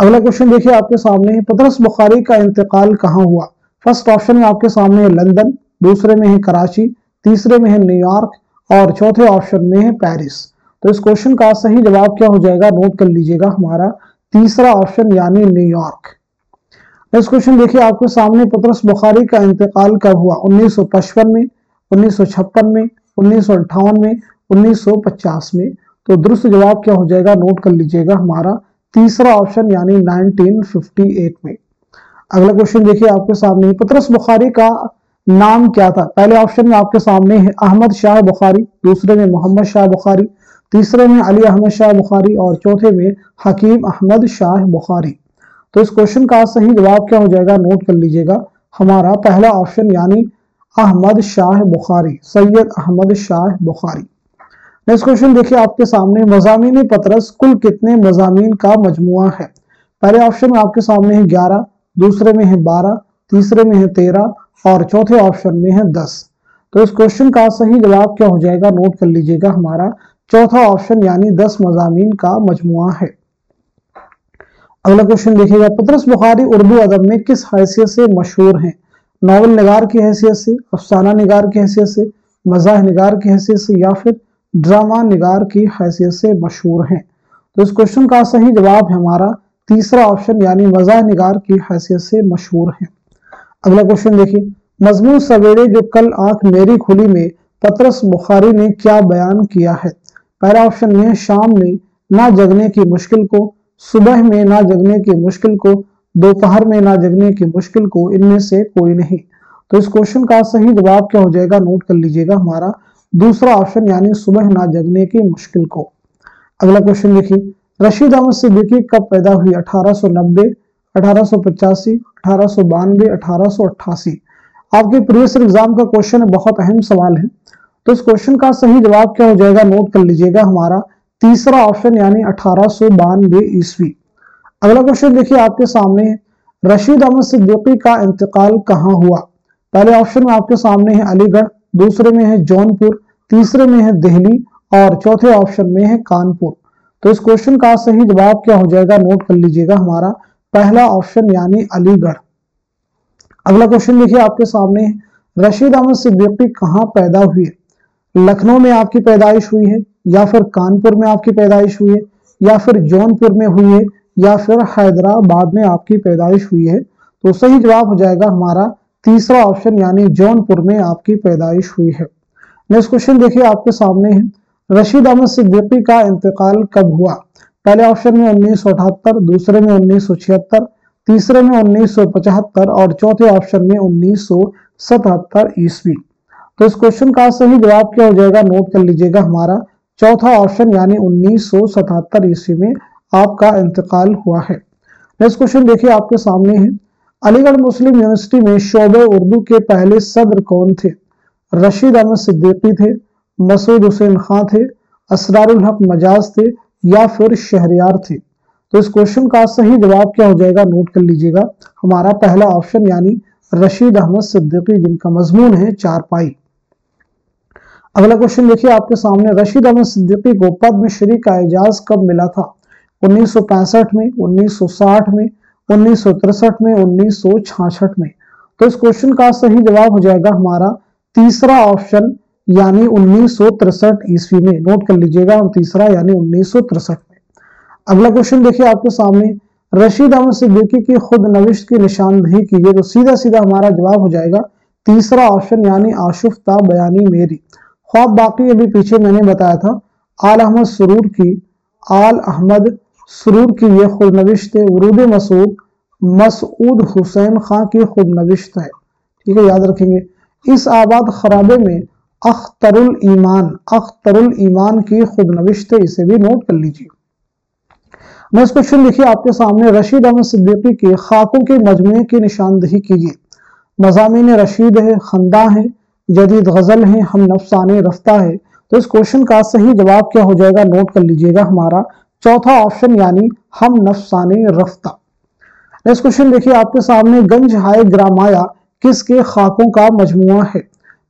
Speaker 1: अगला क्वेश्चन देखिए आपके सामने, पतरस बुखारी का इंतकाल कहाँ हुआ? फर्स्ट ऑप्शन में आपके सामने है लंदन, दूसरे में है कराची, तीसरे में है न्यूयॉर्क और चौथे ऑप्शन में है पेरिस। तो इस क्वेश्चन का सही जवाब क्या हो जाएगा, नोट कर लीजिएगा, हमारा तीसरा ऑप्शन यानी न्यूयॉर्क। नेक्स्ट क्वेश्चन देखिए आपके सामने, पतरस बुखारी का इंतकाल कब हुआ? 1955 में, 1956 में, 1958 में, 1950 में? तो दुरुस्त जवाब क्या हो जाएगा, नोट कर लीजिएगा, हमारा तीसरा ऑप्शन यानी 1958 में। अगला क्वेश्चन देखिए आपके सामने, पतरस बुखारी का नाम क्या था? पहले ऑप्शन में आपके सामने है अहमद शाह बुखारी, दूसरे में मोहम्मद शाह बुखारी, तीसरे में अली अहमद शाह बुखारी और चौथे में हकीम अहमद शाह बुखारी। तो इस क्वेश्चन का सही जवाब क्या हो जाएगा, नोट कर लीजिएगा, हमारा पहला ऑप्शन यानी अहमद शाह बुखारी, सैयद अहमद शाह बुखारी। नेक्स्ट क्वेश्चन देखिए आपके सामने, मज़ामीन पतरस कुल कितने मज़ामीन का मजमुआ है? पहले ऑप्शन में आपके सामने है 11, दूसरे में है 12, तीसरे में है 13 और चौथे ऑप्शन में है 10। तो इस क्वेश्चन का सही जवाब क्या हो जाएगा, नोट कर लीजिएगा, हमारा चौथा ऑप्शन यानी 10 मज़ामीन का मजमुआ है। अगला क्वेश्चन देखिएगा, पतरस बुखारी उर्दू अदब में किस हैसियत से मशहूर हैं? नावल निगार की हैसियत से, अफसाना निगार की हैसियत से, मज़ाह निगार की हैसियत से या फिर ड्रामा निगार की हैसियत से मशहूर हैं? तो इस क्वेश्चन का सही जवाब है हमारा तीसरा ऑप्शन यानी मज़ाह निगार की हैसियत से मशहूर हैं। अगला क्वेश्चन देखिए, मजमून सवेरे जो कल आंख मेरी खुली में पतरस बुखारी ने क्या बयान किया है? पहला ऑप्शन में शाम में ना जगने की मुश्किल को, सुबह में ना जगने की मुश्किल को, दोपहर में ना जगने की मुश्किल को, इनमें से कोई नहीं। तो इस क्वेश्चन का सही जवाब क्या हो जाएगा, नोट कर लीजिएगा, हमारा दूसरा ऑप्शन यानी सुबह ना जगने की मुश्किल को। अगला क्वेश्चन देखिए, रशीद अहमद सिद्दीकी कब पैदा हुई? 1890, 1885, 1892, 1888। आपके प्रीवियस एग्जाम का क्वेश्चन है, बहुत अहम सवाल है। तो इस क्वेश्चन का सही जवाब क्या हो जाएगा, नोट कर लीजिएगा, हमारा तीसरा ऑप्शन यानी 1892 ईस्वी। अगला क्वेश्चन देखिए आपके सामने, रशीद अहमद सिद्दीकी का इंतकाल कहाँ हुआ? पहले ऑप्शन में आपके सामने है अलीगढ़, दूसरे में है जौनपुर, तीसरे में है दिल्ली और चौथे ऑप्शन में है कानपुर। तो इस क्वेश्चन का सही जवाब क्या हो जाएगा, नोट कर लीजिएगा, हमारा पहला ऑप्शन यानी अलीगढ़। अगला क्वेश्चन देखिए आपके सामने, रशीद अहमद सिद्दीकी कहाँ पैदा हुए? लखनऊ में आपकी पैदाइश हुई है या फिर कानपुर में आपकी पैदाइश हुई है या फिर जौनपुर में हुई है या फिर हैदराबाद में आपकी पैदाइश हुई है? तो सही जवाब हो जाएगा हमारा तीसरा ऑप्शन यानी जौनपुर में आपकी पैदाइश हुई है। नेक्स्ट क्वेश्चन देखिए आपके सामने है, रशीद अहमद सिद्दीकी का इंतकाल कब हुआ? पहले ऑप्शन में 1978, दूसरे में 1976, तीसरे में 1975 और चौथे ऑप्शन में 1977 ईस्वी। तो इस क्वेश्चन का सही जवाब क्या हो जाएगा, नोट कर लीजिएगा, हमारा चौथा ऑप्शन यानी 1977 ईस्वी में आपका इंतकाल हुआ है। नेक्स्ट क्वेश्चन देखिए आपके सामने है, अलीगढ़ मुस्लिम यूनिवर्सिटी में शोबे उर्दू के पहले सदर कौन थे? रशीद अहमद सिद्दीकी थे, मसूद हुसैन खां थे, असरारुल हक मजाज थे या फिर शहरयार थे? तो इस क्वेश्चन का सही जवाब क्या हो जाएगा, नोट कर लीजिएगा, हमारा पहला ऑप्शन यानी रशीद अहमद सिद्दीकी, जिनका मजमून है चारपाई। अगला क्वेश्चन देखिए आपके सामने, रशीद अहमद सिद्दीकी को पद्मश्री का एजाज कब मिला था? 1965 में, 1960 में, 1963 में, 1966 में? तो इस क्वेश्चन का सही जवाब हो जाएगा हमारा तीसरा ऑप्शन यानी 1963 ईस्वी में। नोट कर लीजिएगा, और तीसरा यानी 1963 में। अगला क्वेश्चन देखिए आपके सामने, रशीद अहमद सिद्दीकी की खुद नविश्त की निशानदही कीजिए। तो सीधा सीधा हमारा जवाब हो जाएगा तीसरा ऑप्शन यानी आशुफ्ता बयानी मेरी। ख्वाब बाकी अभी पीछे मैंने बताया था, आल अहमद सुरूर की ये खुद नविश्त है। वरूद मसूद हुसैन खां की खुद नविश्त है। ठीक है, याद रखेंगे। इस आबाद खराबे में अख्तरुल ईमान की खुद नविश्त है, इसे भी नोट कर लीजिए। नेक्स्ट क्वेश्चन देखिए आपके सामने, रशीद अहमद सिद्दीकी के खाकों के मजमूए की निशानदही कीजिए। मज़ामीन रशीद है, खंदा है, जदीद गजल है, हम नफसाने रफ्ता है। तो इस क्वेश्चन का सही जवाब क्या हो जाएगा, नोट कर लीजिएगा, हमारा चौथा ऑप्शन यानी हम नफसाने रफ्ता। नेक्स्ट क्वेश्चन देखिए आपके सामने, गंज हाय ग्रामाया किसके खाकों का मजमुआ है?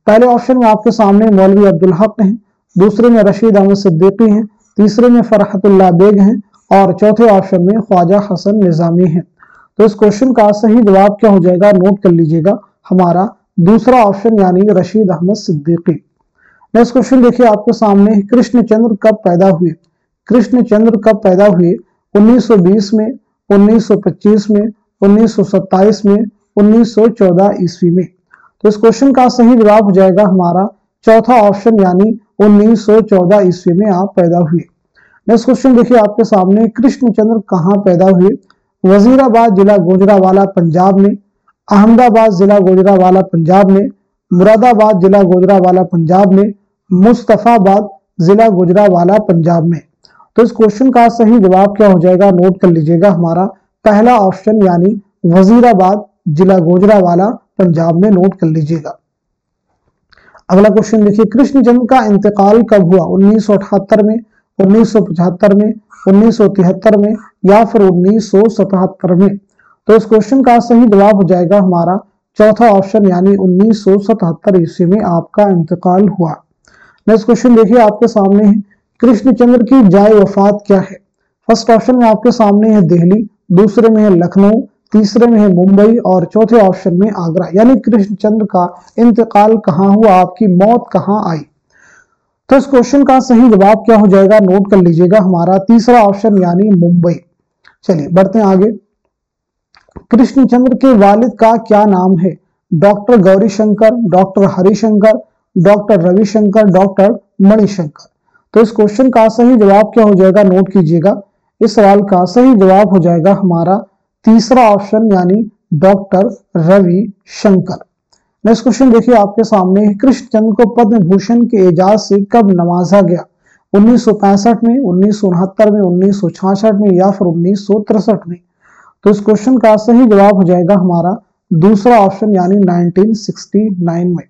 Speaker 1: पहले ऑप्शन में आपके सामने मौलवी अब्दुल हक हैं, दूसरे में रशीद अहमद सिद्दीकी हैं, तीसरे में फरहतुल्लाह बेग हैं, और चौथे ऑप्शन में ख्वाजा हसन निजामी हैं। तो इस क्वेश्चन का सही जवाब क्या हो जाएगा, नोट कर लीजिएगा, हमारा दूसरा ऑप्शन यानी रशीद अहमद सिद्दीकी। नेक्स्ट क्वेश्चन देखिए आपके सामने, कृष्णचंद्र कब पैदा हुए? कृष्णचंद्र कब पैदा हुए? 1920 में, 1925 में, 1927 में, 1914 ईस्वी में? तो इस क्वेश्चन का सही जवाब हो जाएगा हमारा चौथा ऑप्शन यानी 1914 ईस्वी में आप पैदा हुए। नेक्स्ट क्वेश्चन देखिए आपके सामने, कृष्णचंद्र कहाँ पैदा हुए? वजीराबाद जिला गुजरावाला पंजाब में, अहमदाबाद जिला गुजरावाला पंजाब में, मुरादाबाद जिला गुजरावाला पंजाब में, मुस्तफाबाद जिला गुजरावाला पंजाब में? तो इस क्वेश्चन का सही जवाब क्या हो जाएगा, नोट कर लीजिएगा, हमारा पहला ऑप्शन यानी वजीराबाद जिला गुजरावाला पंजाब में, नोट कर लीजिएगा। अगला क्वेश्चन देखिए, कृष्णचंद्र का इंतकाल कब हुआ? 1978 में, 1975 में, 1973 में, या फिर 1977 में? तो इस क्वेश्चन का सही जवाब हो जाएगा हमारा चौथा ऑप्शन यानी 1977 ईस्वी में आपका इंतकाल हुआ। नेक्स्ट क्वेश्चन देखिए आपके सामने है, कृष्णचंद्र की जाए वफात क्या है? फर्स्ट ऑप्शन में आपके सामने है दिल्ली, दूसरे में है लखनऊ, तीसरे में है मुंबई, और चौथे ऑप्शन में आगरा। यानी कृष्णचंद्र का इंतकाल कहाँ हुआ, आपकी मौत कहाँ आई? तो इस क्वेश्चन का सही जवाब क्या हो जाएगा, नोट कर लीजिएगा, हमारा तीसरा ऑप्शन यानी मुंबई। चलिए बढ़ते हैं आगे। कृष्णचंद्र के वालिद का क्या नाम है? Doctor Gaurishankar, doctor Harishankar, doctor Ravishankar, doctor Manishankar? तो इस क्वेश्चन का सही जवाब क्या हो जाएगा, नोट कीजिएगा। इस सवाल का सही जवाब हो जाएगा हमारा तीसरा ऑप्शन यानी डॉक्टर रविशंकर। नेक्स्ट क्वेश्चन देखिए आपके सामने, कृष्णचंद्र को पद्म भूषण के एजाज से कब नवाजा गया? 1965 में, 1969 में, 1966 में, या फिर 1963 में? तो इस क्वेश्चन का सही जवाब हो जाएगा हमारा दूसरा ऑप्शन यानी 1969 में।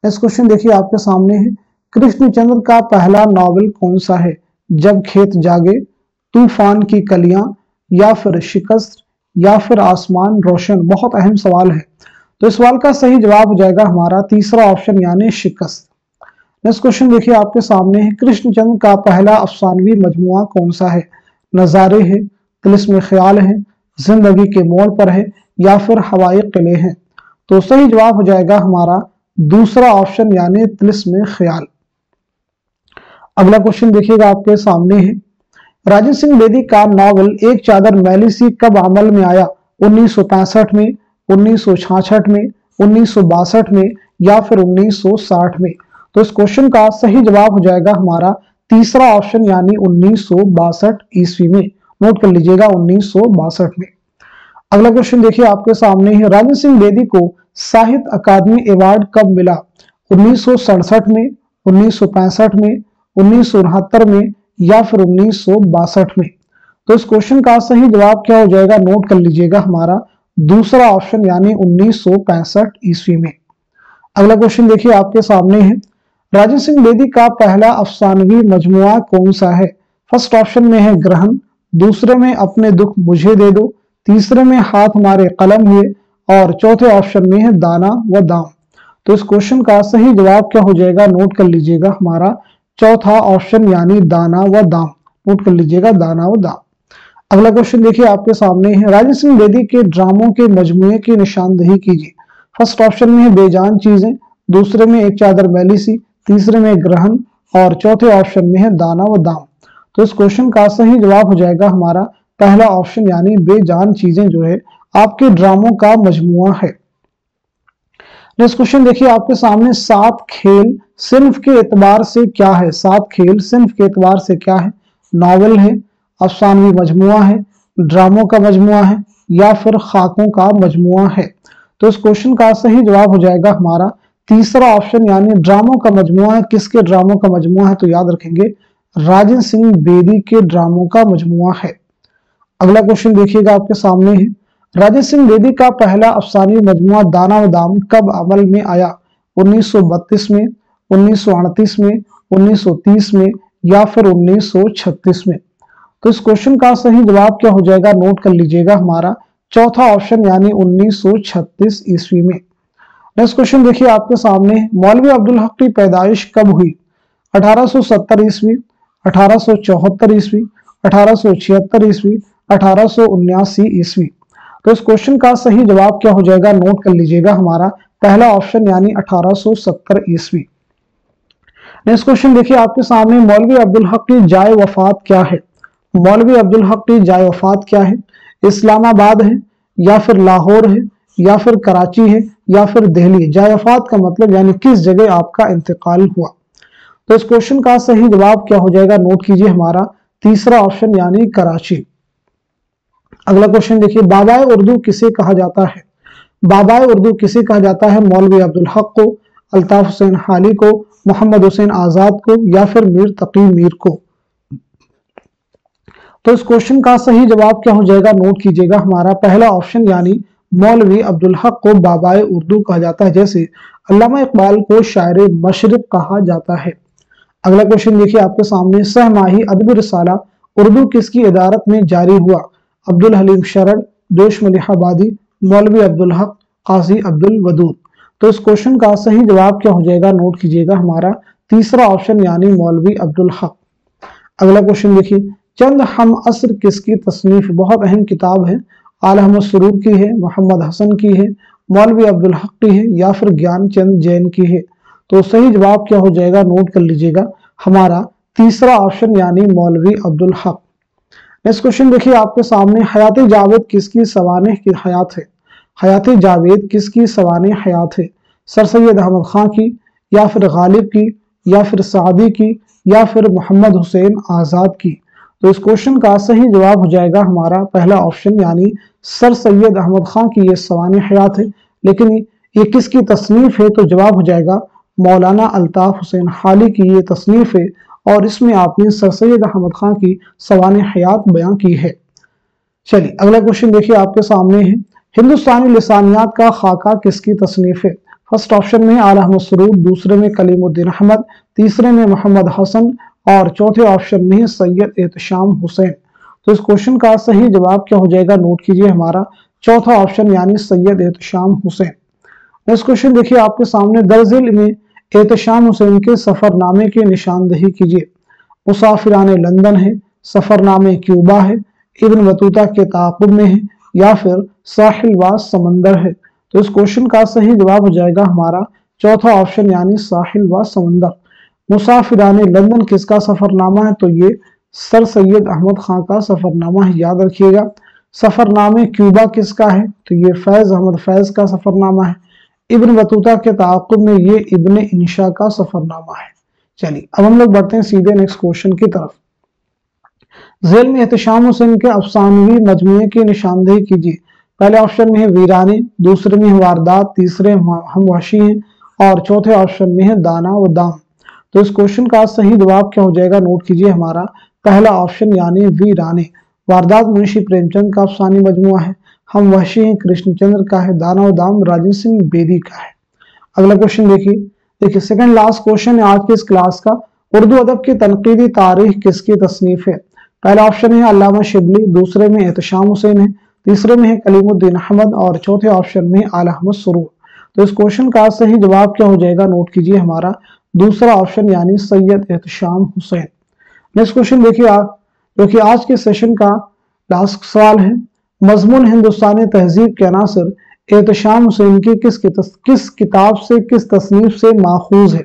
Speaker 1: नेक्स्ट क्वेश्चन देखिए आपके सामने है, कृष्णचंद्र का पहला नॉवेल कौन सा है? जब खेत जागे, तूफान की कलियां, या फिर शिकस्त, या फिर आसमान रोशन? बहुत अहम सवाल है। तो इस सवाल का सही जवाब हो जाएगा हमारा तीसरा ऑप्शन यानी शिकस्त। नेक्स्ट क्वेश्चन देखिए आपके सामने है, कृष्णचंद्र का पहला अफसानवी मजमुआ कौन सा है? नजारे है, तिलिस्म ख्याल है, जिंदगी के मोड़ पर है, या फिर हवाई किले हैं? तो सही जवाब हो जाएगा हमारा दूसरा ऑप्शन यानी तिलिस्म ख्याल। अगला क्वेश्चन देखिएगा आपके सामने है, राजन सिंह बेदी का नॉवल एक चादर मैली सी कब अमल में आया? 1965 में, 1966 में, 1962 में, या फिर 1960 में? तो इस क्वेश्चन का सही जवाब हो जाएगा हमारा तीसरा ऑप्शन यानी 1962 ईस्वी में। नोट कर लीजिएगा 1962 में। अगला क्वेश्चन देखिए आपके सामने है, राजन सिंह बेदी को साहित्य अकादमी अवार्ड कब मिला? 1967 में, 1965 में, 1969 में, या फिर 1962 में? तो इस क्वेश्चन का सही जवाब क्या हो जाएगा, नोट कर लीजिएगा, हमारा दूसरा ऑप्शन यानी 1965 ईस्वी में। अगला क्वेश्चन देखिए आपके सामने है, राजन सिंह बेदी का पहला अफसानवी मजमुआ कौन सा है? फर्स्ट ऑप्शन में है ग्रहण, दूसरे में अपने दुख मुझे दे दो, तीसरे में हाथ हमारे कलम हुए और चौथे ऑप्शन में है दाना व दाम। तो इस क्वेश्चन का सही जवाब क्या हो जाएगा, नोट कर लीजिएगा, हमारा चौथा ऑप्शन यानी दाना व दाम। नोट कर लीजिएगा, दाना व दाम। अगला क्वेश्चन देखिए आपके सामने है, राजेंद्र सिंह बेदी के ड्रामों के मजमूए की निशानदेही कीजिए। फर्स्ट ऑप्शन में है बेजान चीजें, दूसरे में एक चादर मैली सी, तीसरे में ग्रहण और चौथे ऑप्शन में है दाना व दाम। तो इस क्वेश्चन का सही जवाब हो जाएगा हमारा पहला ऑप्शन यानी बेजान चीजें जो है आपके ड्रामों का मजमुआ है। नेक्स्ट क्वेश्चन देखिए आपके सामने, सात खेल सिन्फ के एतबार से क्या है। सात खेल सिन्फ के एतबार से क्या है, नॉवेल है, अफसानवी मजमुआ है, ड्रामों का मजमुआ है या फिर खाकों का मजमुआ है। तो इस क्वेश्चन का सही जवाब हो जाएगा हमारा तीसरा ऑप्शन यानी ड्रामों का मजमुआ है। किसके ड्रामों का मजमुआ है, तो याद रखेंगे राजेंद्र सिंह बेदी के ड्रामों का मजमुआ है। अगला क्वेश्चन देखिएगा आपके सामने है, राजेंद्र सिंह बेदी का पहला अफसानी मजमुआ दाना व दाम कब अमल में आया। 1932 में, 1938 में, 1930 में या फिर 1936 में। तो इस क्वेश्चन का सही जवाब क्या हो जाएगा, नोट कर लीजिएगा, हमारा चौथा ऑप्शन यानी 1936 ईस्वी में। नेक्स्ट क्वेश्चन देखिए आपके सामने, मौलवी अब्दुल हक की पैदाइश कब हुई। 1870 ईस्वी, 1874 ईस्वी, 1876 ईस्वी, 1879 ईस्वी। तो इस क्वेश्चन का सही जवाब क्या हो जाएगा, नोट कर लीजिएगा, हमारा पहला ऑप्शन यानी 1870 ईस्वी। नेक्स्ट क्वेश्चन देखिए आपके सामने, मौलवी अब्दुल हक की जाए वफात क्या है। मौलवी अब्दुल हक की जाए वफात क्या है, इस्लामाबाद है या फिर लाहौर है या फिर कराची है या फिर दिल्ली। जाए वफात का मतलब यानी किस जगह आपका इंतकाल हुआ। तो इस क्वेश्चन का सही जवाब क्या हो जाएगा, नोट कीजिए, हमारा तीसरा ऑप्शन यानी कराची। अगला क्वेश्चन देखिए, बाबाए उर्दू किसे कहा जाता है। बाबाए उर्दू किसे कहा जाता है, मौलवी अब्दुल हक को, अल्ताफ हुसैन हाली को, मोहम्मद हुसैन आजाद को या फिर मीर तकी मीर को। तो इस क्वेश्चन का सही जवाब क्या हो जाएगा, नोट कीजिएगा, हमारा पहला ऑप्शन यानी मौलवी अब्दुल हक को बाबाए उर्दू कहा जाता है, जैसे अल्लामा इकबाल को शायर मशरिक कहा जाता है। अगला क्वेश्चन देखिए आपके सामने, सहमाही अदबी रिसाला उर्दू किसकी इदारत में जारी हुआ। अब्दुल हलीम शरण, जोश मलिहाबादी, मौलवी अब्दुल हक, काजी अब्दुल वदूद। तो इस क्वेश्चन का सही जवाब क्या हो जाएगा, नोट कीजिएगा, हमारा तीसरा ऑप्शन यानी मौलवी अब्दुल हक। अगला क्वेश्चन देखिए, चंद हम असर किसकी तसनीफ, बहुत अहम किताब है, आला अहमद सुरूर की है, मोहम्मद हसन की है, मौलवी अब्दुल हक की है या फिर ज्ञान चंद जैन की है। तो सही जवाब क्या हो जाएगा, नोट कर लीजिएगा, हमारा तीसरा ऑप्शन यानी मौलवी अब्दुल हक। नेक्स्ट क्वेश्चन देखिए आपके सामने, हयात जावेद किसकी सवाने की हयात है। हयात जावेद किसकी सवाने हयात है, सर सैयद अहमद खां की या फिर गालिब की या फिर सादी की या फिर मोहम्मद हुसैन आजाद की। तो इस क्वेश्चन का सही जवाब हो जाएगा हमारा पहला ऑप्शन यानी सर सैयद अहमद खां की ये सवाने हयात है, लेकिन ये किसकी तसनीफ है, तो जवाब हो जाएगा मौलाना अल्ताफ हुसैन हाली की ये तसनीफ है और इसमें आपने सर सैयद अहमद खां की सवाने हयात बयां की है। चलिए अगला क्वेश्चन देखिए आपके सामने है, हिंदुस्तानी लिसानियात का खाका किसकी तसनीफ है। फर्स्ट ऑप्शन में आला अहमद सुरूर, दूसरे में कलीमुद्दीन अहमद, तीसरे में मोहम्मद हसन और चौथे ऑप्शन में सैयद एहतशाम हुसैन। तो इस क्वेश्चन का सही जवाब क्या हो जाएगा, नोट कीजिए, हमारा चौथा ऑप्शन यानी सैयद एहतशाम हुसैन। नेक्स्ट क्वेश्चन देखिए आपके सामने, दरअसल में एहतशाम हुसैन के सफरनामे की निशानदेही कीजिए। मुसाफिराने लंदन है, सफरनामे क्यूबा है, इब्न बतूता के ताक़ुब में है या फिर साहिल व समंदर है। तो इस क्वेश्चन का सही जवाब हो जाएगा हमारा चौथा ऑप्शन यानी साहिल व समंदर। मुसाफिराने लंदन किसका सफरनामा है, तो ये सर सैयद अहमद खां का सफरनामा है, याद रखिएगा। सफरनामे क्यूबा किसका है, तो ये फैज अहमद फैज का सफरनामा है। इब्न बतूता के ताक़ुब में ये इब्न इंशा का सफरनामा है। चलिए अब हम लोग बढ़ते हैं सीधे नेक्स्ट क्वेश्चन की तरफ। झेल में एहतशाम हुसैन के अफसानवी मजमूए की निशानदेही कीजिए। पहले ऑप्शन में है वीराने, दूसरे में है वारदात, तीसरे हम वहशी हैं और चौथे ऑप्शन में है दाना व दाम। तो इस क्वेश्चन का सही जवाब क्या हो जाएगा, नोट कीजिए, हमारा पहला ऑप्शन यानी वीराने। वारदात मुंशी प्रेमचंद का अफसानी मजमुआ है, हम वहशी हैं कृष्णचंद्र का है, दाना व दाम राजेंद्र सिंह बेदी का है। अगला क्वेश्चन देखिए सेकंड लास्ट क्वेश्चन है आज के इस क्लास का। اردو ادب کی تنقیدی تاریخ کس کی تصنیف ہے؟ پہلا آپشن ہے علامہ شبلی، دوسرے میں احتشام حسین ہے، تیسرے میں ہے کلیم الدین احمد اور چوتھے آپشن میں اعلی احمد سرور۔ تو اس کوشچن کا صحیح جواب کیا ہو جائے گا؟ نوٹ کیجئے ہمارا دوسرا آپشن یعنی سید احتشام حسین۔ نیکسٹ کوشچن دیکھیے آپ، جو کہ آج کے سیشن کا لاسٹ سوال ہے، مضمون ہندوستانی تہذیب کے عناصر احتشام حسین کی کس کتاب سے، کس تصنیف سے ماخوذ ہے؟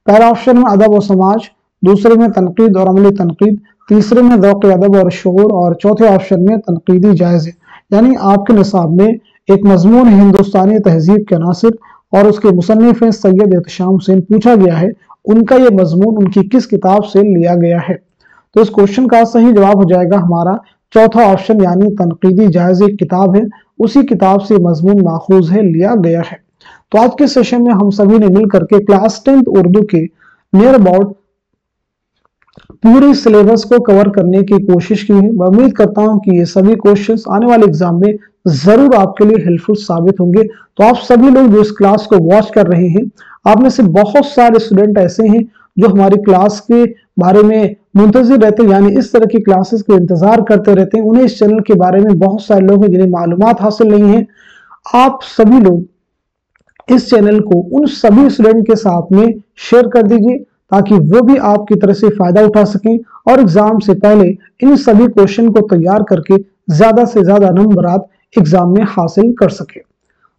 Speaker 1: پہلا آپشن میں ادب و سماج، دوسرے میں تنقید اور عملی تنقید، تیسرے میں ذوق ادب اور شعور اور چوتھے آپشن میں تنقیدی جائزے۔ یعنی آپ کے نصاب میں ایک مضمون ہندوستانی تہذیب کے عناصر اور اس کے مصنف ہیں سید احتشام حسین، پوچھا گیا ہے ان کا یہ مضمون ان کی کس کتاب سے لیا گیا ہے؟ تو اس کوشچن کا صحیح جواب ہو جائے گا ہمارا چوتھا آپشن یعنی تنقیدی جائزے کتاب ہے، اسی کتاب سے مضمون ماخوذ ہے، لیا گیا ہے۔ تو آج کے سیشن میں ہم سبھی نے مل کر کے کلاس 10 اردو کے نیئر اباؤٹ پوری سلیبس کو کور کرنے کی کوشش کی ہے۔ میں امید کرتا ہوں کہ یہ سبھی کوشچنز آنے والے ایگزام میں ضرور آپ کے لیے ہیلپ فل ثابت ہوں گے۔ تو آپ سبھی لوگ جو اس کلاس کو واچ کر رہے ہیں، آپ میں سے بہت سارے اسٹوڈنٹ ایسے ہیں جو ہماری کلاس کے بارے میں منتظر رہتے ہیں، یعنی اس طرح کی کلاسز کے انتظار کرتے رہتے ہیں، انہیں اس چینل کے بارے میں بہت سارے لوگ ہیں جنہیں معلومات حاصل نہیں ہیں۔ آپ سبھی لوگ اس چینل کو ان سبھی اسٹوڈنٹ کے ساتھ میں شیئر کر دیجئے تاکہ وہ بھی آپ کی طرح سے فائدہ اٹھا سکیں اور ایگزام سے پہلے ان سبھی کوشچن کو تیار کر کے زیادہ سے زیادہ نمبرات ایگزام میں حاصل کر سکیں۔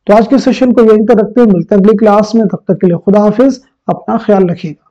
Speaker 1: تو آج کے سیشن کو یہیں تک رکھتے ہیں، ملتے ہیں اگلی کلاس میں، تب تک کے لیے خدا حافظ، اپنا خیال رکھیے گا۔